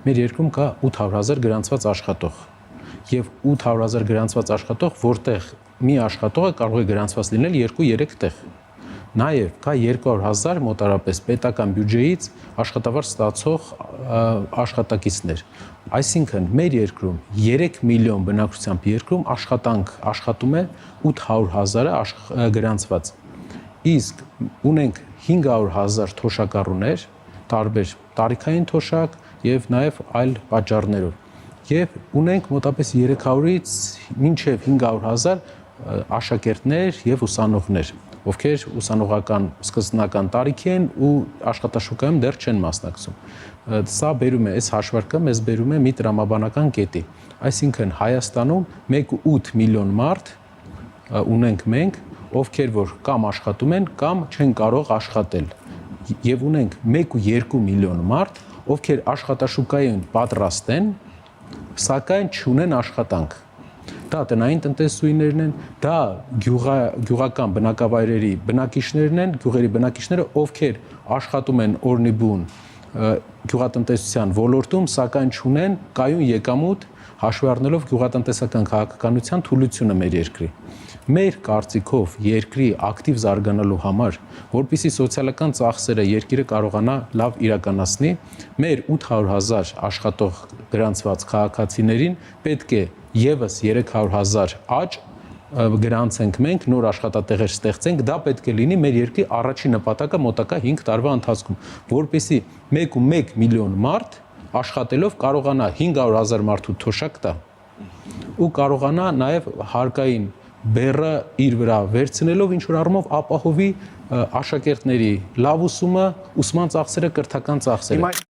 մեր երկրում կա 800,000 գրանցված աշխատող եւ 800,000 գրանցված աշխատող, որտեղ մի աշխատողը կարող է գրանցված լինել 2-3 տեղ։ Նաեւ կա 200,000 մոտարապես պետական բյուջեից աշխատավարձ ստացող աշխատակիցներ։ Այսինքն մեր երկրում 3 միլիոն բնակչությամբ երկրում աշխատում է 800,000-ը գրանցված։ Իսկ ունենք 500,000 թոշակառուներ, տարբեր տարիքային թոշակ եւ նաեւ այլ պատճառներով։ Եվ ունենք մոտապես 300-ից մինչև 500,000 աշակերտներ եւ ուսանողներ, ովքեր ուսանողական սկզբնական տարիքի են ու աշխատաշուկայում դեռ չեն մասնակցում։ Սա բերում է, այս հաշվարկը մեզ բերում է մի տրամաբանական կետի։ Այսինքն Հայաստանում 1.8 միլիոն մարդ ունենք մենք, ովքեր որ կամ աշխատում են, կամ չեն կարող աշխատել։ Եվ ունենք 1.2 միլիոն մարդ, ովքեր աշխատաշուկային պատրաստ են, սակայն չունեն աշխատանք։ Դա տնային տնտեսուհիներն են, դա գյուղական բնակավայրերի բնակիչներն են, գյուղերի բնակիչները, ովքեր աշխատում են օրնիբուն գյուղատնտեսության ոլորտում, սակայն չունեն կայուն եկամուտ, հաշվի առնելով գյուղատնտեսական քաղաքականության թուլությունը մեր երկրի։ Մեր կարծիքով երկրի ակտիվ զարգանալու համար, որպեսզի սոցիալական ծախսերը երկիրը կարողանա լավ իրականացնի, մեր 800,000 աշխատող գրանցված քաղաքացիներին պետք է եւս 300,000 աճ գրանցենք մենք, նոր աշխատատեղեր ստեղծենք, դա պետք է լինի մեր երկրի առաջին նպատակը մոտակա 5 տարվա ընթացքում, որպեսզի 1.1 միլիոն մարդ աշխատելով կարողանա 500,000 մարդու թոշակ տա ու կարողանա նաեւ հարկային բեռը իր վրա վերցնելով ինչ որ առումով ապահովի աշակերտների լավ ուսումը, ուսման ծախսերը, կրթական ծախսերը։